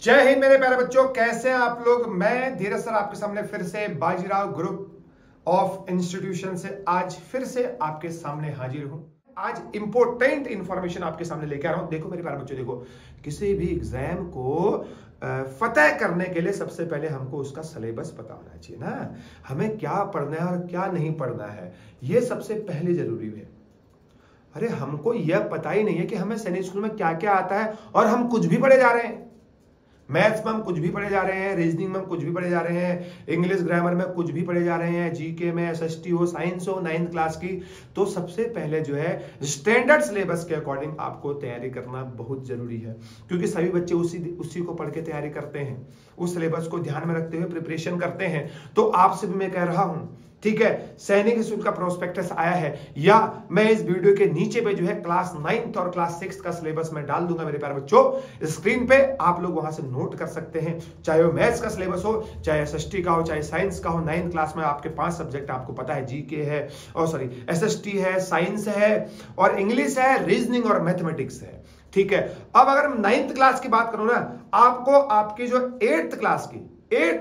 जय हिंद मेरे प्यारे बच्चों, कैसे हैं आप लोग। मैं धीरज सर आपके सामने फिर से बाजीराव ग्रुप ऑफ इंस्टीट्यूशन से आज फिर से आपके सामने हाजिर हूं। आज इंपॉर्टेंट इंफॉर्मेशन आपके सामने लेके आ रहा हूं। देखो मेरे प्यारे बच्चों, देखो किसी भी एग्जाम को फतेह करने के लिए सबसे पहले हमको उसका सिलेबस पता होना चाहिए ना, हमें क्या पढ़ना है और क्या नहीं पढ़ना है, ये सबसे पहले जरूरी है। अरे हमको यह पता ही नहीं है कि हमें सैनिक स्कूल में क्या क्या आता है और हम कुछ भी पढ़े जा रहे हैं। मैथ्स में हम कुछ भी पढ़े जा रहे हैं, रीजनिंग में हम कुछ भी पढ़े जा रहे हैं, इंग्लिश ग्रामर में कुछ भी पढ़े जा रहे हैं, जीके में एसएसटी हो, साइंस हो, 9th क्लास की। तो सबसे पहले जो है स्टैंडर्ड सिलेबस के अकॉर्डिंग आपको तैयारी करना बहुत जरूरी है, क्योंकि सभी बच्चे उसी को पढ़ के तैयारी करते हैं, उस सिलेबस को ध्यान में रखते हुए प्रिपरेशन करते हैं। तो आपसे भी मैं कह रहा हूं, ठीक है, सैनिक स्कूल का प्रोस्पेक्टस आया है या मैं इस वीडियो के नीचे पे जो है क्लास 9th और क्लास 6th का सिलेबस मैं डाल दूंगा मेरे प्यारे बच्चों। स्क्रीन पे आप लोग वहां से नोट कर सकते हैं, चाहे वो मैथ्स का सिलेबस हो, चाहे एसएसटी का हो, चाहे साइंस का हो। 9th क्लास में आपके 5 सब्जेक्ट आपको पता है, जीके है और सॉरी एसएसटी है, साइंस है और इंग्लिश है, रीजनिंग और मैथमेटिक्स है। ठीक है, अब अगर हम 9th क्लास की बात करूं ना, आपको आपकी जो 8th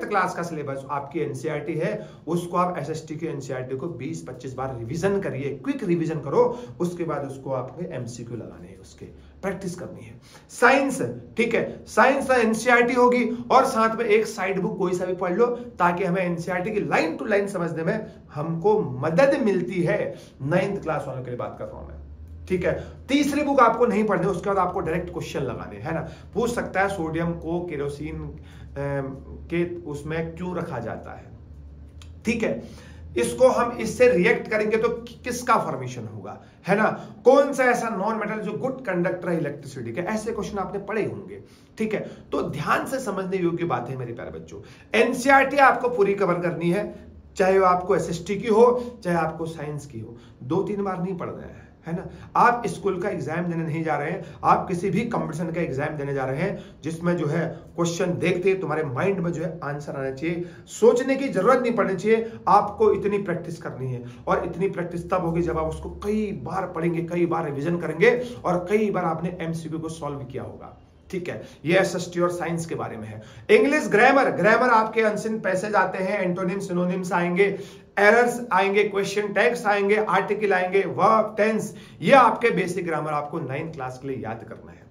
क्लास का सिलेबस आपकी एनसीईआरटी है, उसको आप एसएसटी के एनसीईआरटी को 20-25 बार रिवीजन करिए, क्विक रिवीजन करो। उसके बाद उसको आपके एमसीक्यू लगाने हैं, उसके प्रैक्टिस करनी है। साइंस, ठीक है, साइंस एनसीईआरटी होगी और साथ में एक साइड बुक कोई सा भी पढ़ लो, ताकि हमें एनसीईआरटी की लाइन टू लाइन समझने में हमको मदद मिलती है। 9th क्लास वालों के लिए बात कर रहा हूं मैं, ठीक है। तीसरी बुक आपको नहीं पढ़नी, उसके बाद आपको डायरेक्ट क्वेश्चन लगाने है ना। पूछ सकता है सोडियम को केरोसिन के उसमें क्यों रखा जाता है, ठीक है, इसको हम इससे रिएक्ट करेंगे तो किसका फॉर्मेशन होगा, है ना। कौन सा ऐसा नॉन मेटल जो गुड कंडक्टर है इलेक्ट्रिसिटी के, ऐसे क्वेश्चन आपने पढ़े होंगे, ठीक है। तो ध्यान से समझने योग्य बात है मेरे प्यारे बच्चों। एनसीईआरटी आपको पूरी कवर करनी है, चाहे वो आपको एसएसटी की हो, चाहे आपको साइंस की हो। 2-3 बार नहीं पढ़ना है ना। आप स्कूल का एग्जाम देने नहीं जा रहे हैं, आप किसी भी कंपटीशन का एग्जाम देने जा रहे हैं जिसमें जो है क्वेश्चन देखते तुम्हारे माइंड में जो है आंसर आना चाहिए, सोचने की जरूरत नहीं पड़नी चाहिए। आपको इतनी प्रैक्टिस करनी है और इतनी प्रैक्टिस तब होगी जब आप उसको कई बार पढ़ेंगे, कई बार रिवीजन करेंगे और कई बार आपने एमसीक्यू को सॉल्व किया होगा, ठीक है। ये एसएसटी और साइंस के बारे में है। इंग्लिश ग्रामर आपके अनसिन पैसेज आते हैं, एंटोनिम सिनोनिम्स आएंगे, एरर्स आएंगे, क्वेश्चन टैग्स आएंगे, आर्टिकल आएंगे, वर्ब, टेंस, ये आपके बेसिक ग्रामर आपको 9th क्लास के लिए याद करना है,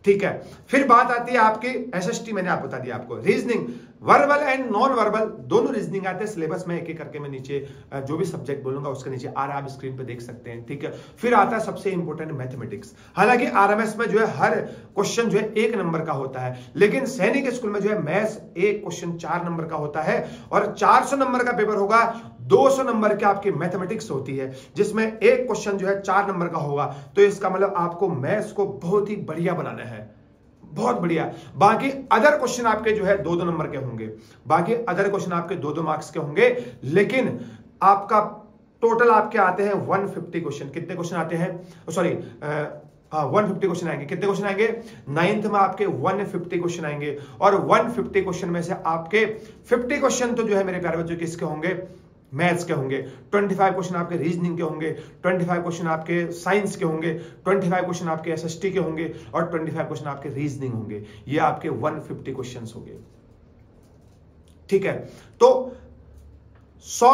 ठीक है। फिर बात आती है आपकी एसएसटी, मैंने आप बता दिया आपको। Reasoning, verbal and non verbal दोनों रीजनिंग आते हैं। सिलेबस में एक एक करके मैं नीचे जो भी सब्जेक्ट बोलूंगा उसके नीचे आ रहा है, आप स्क्रीन पे देख सकते हैं, ठीक है। फिर आता है सबसे इंपॉर्टेंट मैथमेटिक्स। हालांकि आरएमएस में जो है हर क्वेश्चन जो है 1 नंबर का होता है, लेकिन सैनिक स्कूल में जो है मैथ्स एक क्वेश्चन 4 नंबर का होता है और 400 नंबर का पेपर होगा। 200 नंबर की आपकी मैथमेटिक्स होती है, जिसमें एक क्वेश्चन जो है 4 नंबर का होगा। तो इसका मतलब आपको मैथ्स को बहुत ही बढ़िया बनाना है, बहुत बढ़िया। बाकी अदर क्वेश्चन आपके जो है 2-2 नंबर के होंगे, बाकी अदर क्वेश्चन आपके 2-2 मार्क्स के होंगे, लेकिन आपका टोटल आपके आते हैं 150 क्वेश्चन। कितने क्वेश्चन आते हैं, सॉरी 150 क्वेश्चन आएंगे। कितने क्वेश्चन आएंगे 9th में आपके 150 क्वेश्चन आएंगे और 150 क्वेश्चन में से आपके 50 क्वेश्चन तो जो है मेरे प्यारे बच्चों किसके होंगे, मैथ्स के होंगे। 25 क्वेश्चन आपके रीजनिंग के होंगे, 25 क्वेश्चन आपके साइंस के होंगे, 25 क्वेश्चन आपके एसएसटी के होंगे और 25 क्वेश्चन आपके रीजनिंग होंगे। ये आपके 150 क्वेश्चंस होंगे, ठीक है। तो 100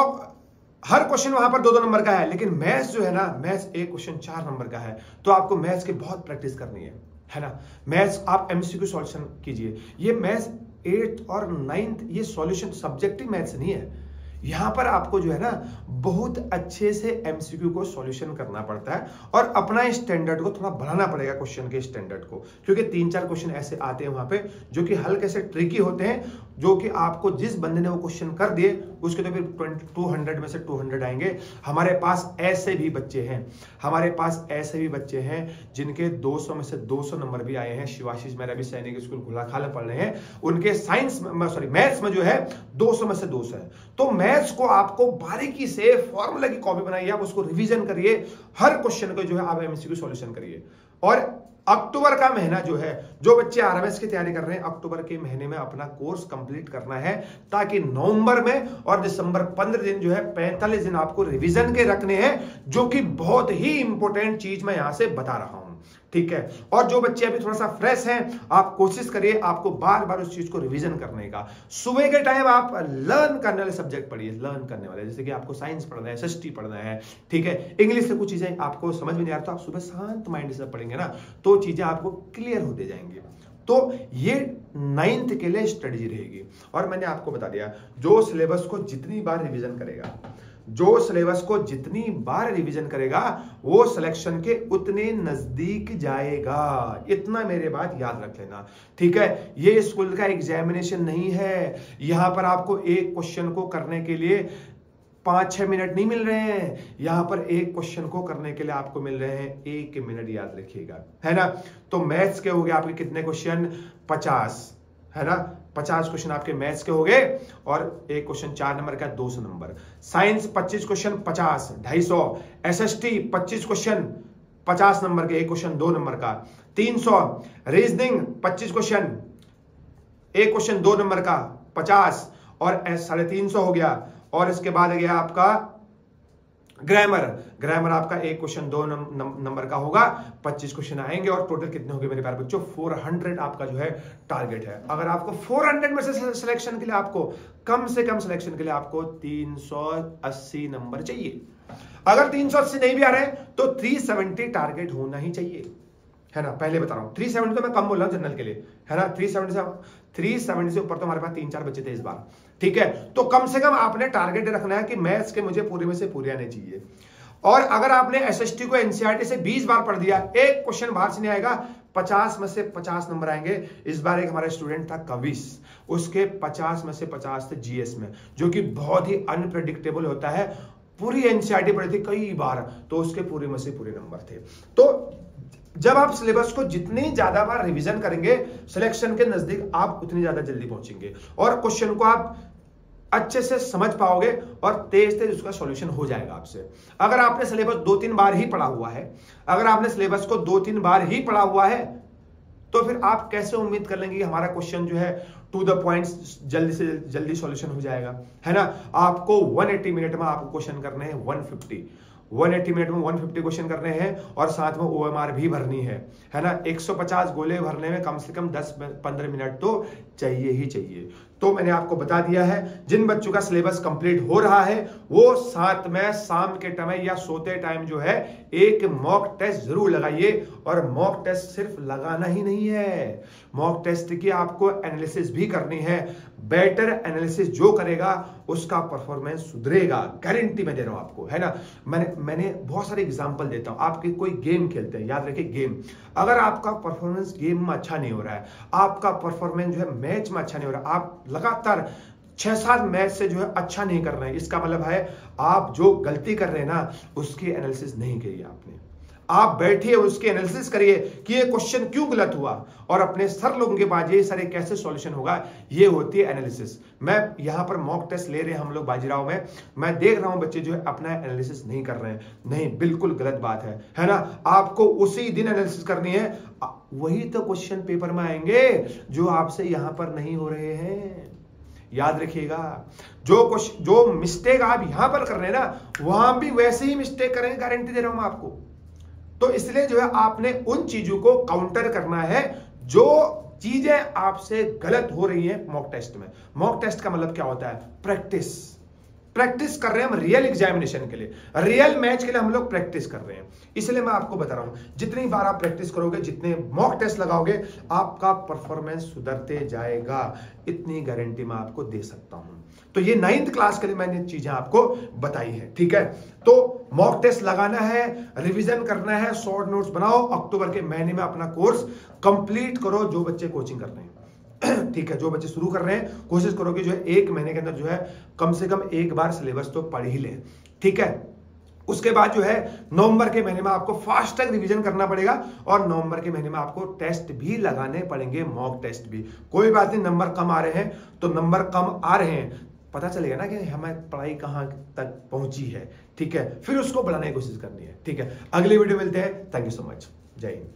हर क्वेश्चन वहां पर 2-2 नंबर का है, लेकिन मैथ्स जो है ना, मैथ्स एक क्वेश्चन 4 नंबर का है। तो आपको मैथ्स की बहुत प्रैक्टिस करनी है ना। मैथ्स आप एमसीक्यू सॉल्यूशन कीजिए। ये मैथ्स 8th और 9th ये सॉल्यूशन सब्जेक्टिव मैथ्स नहीं है, यहां पर आपको जो है ना बहुत अच्छे से एमसीक्यू को सॉल्यूशन करना पड़ता है और अपना स्टैंडर्ड को थोड़ा बढ़ाना पड़ेगा, क्वेश्चन के स्टैंडर्ड को, क्योंकि 3-4 क्वेश्चन ऐसे आते हैं वहां पे जो कि हल्के से ट्रिकी होते हैं, जो कि आपको जिस बंदे ने वो क्वेश्चन कर दिए उसके तो फिर 200 में से 200 आएंगे। हमारे पास ऐसे भी बच्चे हैं जिनके 200 में से 200 नंबर भी आए हैं। शिवाशीष मेरा भी सैनिक स्कूल घुलाखाल पढ़ रहे हैं, उनके मैथ्स में जो है 200 में से 200 है। तो मैथ्स को आपको बारीकी से फॉर्मूला की कॉपी बनाइए, आप उसको रिवीजन करिए, हर क्वेश्चन को जो है आप एमसीक्यू सॉल्यूशन करिए। और अक्टूबर का महीना जो है, जो बच्चे आरएमएस की तैयारी कर रहे हैं, अक्टूबर के महीने में अपना कोर्स कंप्लीट करना है, ताकि नवंबर में और दिसंबर 15 दिन जो है 45 दिन आपको रिवीजन के रखने हैं, जो कि बहुत ही इंपॉर्टेंट चीज मैं यहां से बता रहा हूं। ठीक है। और जो बच्चे अभी थोड़ा सा फ्रेश हैं, आप कोशिश करिए आपको बार बार उस चीज को रिवीजन करने का। सुबह के टाइम आप लर्न करने वाले सब्जेक्ट पढ़िए, लर्न करने वाले, जैसे कि आपको साइंस पढ़ना है, एसएसटी पढ़ना है, ठीक है, इंग्लिश से कुछ चीजें आपको समझ में नहीं आ रहा तो आप सुबह शांत माइंड से पढ़ेंगे ना, तो चीजें आपको क्लियर होते जाएंगी। तो ये 9th के लिए स्ट्रेटजी रहेगी। और मैंने आपको बता दिया, जो सिलेबस को जितनी बार रिवीजन करेगा, जो सिलेबस को जितनी बार रिवीजन करेगा, वो सिलेक्शन के उतने नजदीक जाएगा। इतना मेरे बात याद रख लेना, ठीक है। ये स्कूल का एग्जामिनेशन नहीं है, यहां पर आपको एक क्वेश्चन को करने के लिए 5-6 मिनट नहीं मिल रहे हैं, यहां पर एक क्वेश्चन को करने के लिए आपको मिल रहे हैं 1 मिनट, याद रखिएगा, है ना। तो मैथ्स के हो गए आपके कितने क्वेश्चन, 50, है ना, 50 क्वेश्चन आपके मैथ्स के हो गए, और एक क्वेश्चन 4 नंबर का 200 number, science 25 question 50, 250, SST 25 question 50 number के, एक क्वेश्चन 2 नंबर का 300, रीजनिंग 25 क्वेश्चन, एक क्वेश्चन 2 नंबर का 50 और 350 हो गया। और इसके बाद गया आपका ग्रामर, ग्रामर आपका एक क्वेश्चन 2 नंबर का होगा, 25 क्वेश्चन आएंगे, और टोटल कितने हो गए मेरे प्यारे बच्चों, 400 आपका जो है टारगेट है। अगर आपको 400 में से सिलेक्शन के लिए आपको कम से कम सिलेक्शन के लिए आपको 380 नंबर चाहिए। अगर 380 नहीं भी आ रहे तो 370 टारगेट होना ही चाहिए, है ना। पहले बता रहा हूं 370 तो मैं कम बोल रहा हूं जनरल के लिए, है ना। 370 से ऊपर तो हमारे पास 3-4 बच्चे थे इस बार, ठीक है। तो कम से कम आपने टारगेट रखना है कि मैथ्स के मुझे पूरे में से पूरे आने चाहिए। और अगर आपने एसएसटी को एनसीईआरटी से 20 बार पढ़ दिया, एक क्वेश्चन बाहर से नहीं आएगा, 50 में से 50 नंबर आएंगे। इस बार एक हमारा स्टूडेंट था कविश, उसके 50 में से 50 थे जीएस में, जो कि बहुत ही अनप्रेडिक्टेबल होता है। पूरी एनसीईआरटी पढ़ी थी कई बार, तो उसके पूरे में से पूरे नंबर थे। तो जब आप सिलेबस को जितनी ज्यादा बार रिवीजन करेंगे, सिलेक्शन के नजदीक आप उतनी ज्यादा जल्दी पहुंचेंगे, और क्वेश्चन को आप अच्छे से समझ पाओगे, और तेज तेज उसका सॉल्यूशन हो जाएगा आपसे। अगर आपने सिलेबस 2-3 बार ही पढ़ा हुआ है, अगर आपने सिलेबस को 2-3 बार ही पढ़ा हुआ है, तो फिर आप कैसे उम्मीद कर लेंगे कि हमारा क्वेश्चन जो है टू द पॉइंट जल्दी से जल्दी सॉल्यूशन हो जाएगा, है ना। आपको 180 मिनट में आपको क्वेश्चन करने हैं 180 मिनट में 150 क्वेश्चन करने हैं, और साथ में ओएमआर भी भरनी है ना। 150 गोले भरने में कम से कम 10-15 मिनट तो चाहिए ही चाहिए। तो मैंने आपको बता दिया है, जिन बच्चों का सिलेबस कंप्लीट हो रहा है वो साथ में शाम के टाइम या सोते टाइम जो है एक मॉक टेस्ट जरूर लगाइए। और मॉक टेस्ट सिर्फ लगाना ही नहीं है, मॉक टेस्ट की आपको एनालिसिस भी करनी है। बेटर एनालिसिस जो करेगा उसका परफॉर्मेंस सुधरेगा, गारंटी मैं दे रहा हूं आपको, है ना। मैंने बहुत सारे एग्जांपल देता हूं। आपके कोई गेम खेलते हैं, याद रखिए गेम, अगर आपका परफॉर्मेंस गेम में अच्छा नहीं हो रहा है, आपका परफॉर्मेंस जो है मैच में अच्छा नहीं हो रहा, आप लगातार 6-7 मैच से जो है अच्छा नहीं कर रहे हैं, इसका मतलब है आप जो गलती कर रहे हैं ना, उसकी एनालिसिस नहीं की आपने। आप बैठिए, उसकी एनालिसिस करिए कि ये क्वेश्चन क्यों गलत हुआ, और अपने सर लोगों के पास ये सारे कैसे सॉल्यूशन होगा, ये होती है एनालिसिस। मैं यहां पर मॉक टेस्ट ले रहे हैं हम लोग बाजीराव में, मैं देख रहा हूं बच्चे जो है अपना एनालिसिस नहीं कर रहे हैं, नहीं, बिल्कुल गलत बात है ना। आपको उसी दिन एनालिसिस करनी है, वही तो क्वेश्चन पेपर में आएंगे जो आपसे यहां पर नहीं हो रहे हैं, याद रखिएगा। जो मिस्टेक आप यहां पर कर रहे हैं ना, वहां भी वैसे ही मिस्टेक करेंगे, गारंटी दे रहा हूं मैं आपको। तो इसलिए जो है आपने उन चीजों को काउंटर करना है जो चीजें आपसे गलत हो रही हैं मॉक टेस्ट में। मॉक टेस्ट का मतलब क्या होता है, प्रैक्टिस कर रहे हैं हम रियल एग्जामिनेशन के लिए, रियल मैच के लिए हम लोग प्रैक्टिस कर रहे हैं। इसलिए मैं आपको बता रहा हूं, जितनी बार आप प्रैक्टिस करोगे, जितने मॉक टेस्ट लगाओगे, आपका परफॉर्मेंस सुधरते जाएगा, इतनी गारंटी मैं आपको दे सकता हूं। तो ये 9th क्लास के लिए मैंने चीजें आपको बताई है, ठीक है। तो मॉक टेस्ट लगाना है, रिवीजन करना है, शॉर्ट नोट्स बनाओ, अक्टूबर के महीने में अपना कोर्स कंप्लीट करो। जो बच्चे कोचिंग कर रहे हैं, ठीक है, जो बच्चे शुरू कर रहे हैं, कोशिश करो कि जो है 1 महीने के अंदर जो है कम से कम एक बार सिलेबस तो पढ़ ही लें, ठीक है। उसके बाद जो है नवंबर के महीने में आपको फास्ट ट्रैक रिवीजन करना पड़ेगा, और नवंबर के महीने में आपको टेस्ट भी लगाने पड़ेंगे, मॉक टेस्ट भी। कोई बात नहीं, नंबर कम आ रहे हैं तो नंबर कम आ रहे हैं, पता चलेगा ना कि हमें पढ़ाई कहां तक पहुंची है, ठीक है, फिर उसको बढ़ाने की कोशिश करनी है, ठीक है। अगली वीडियो मिलते हैं, थैंक यू सो मच, जय हिंद।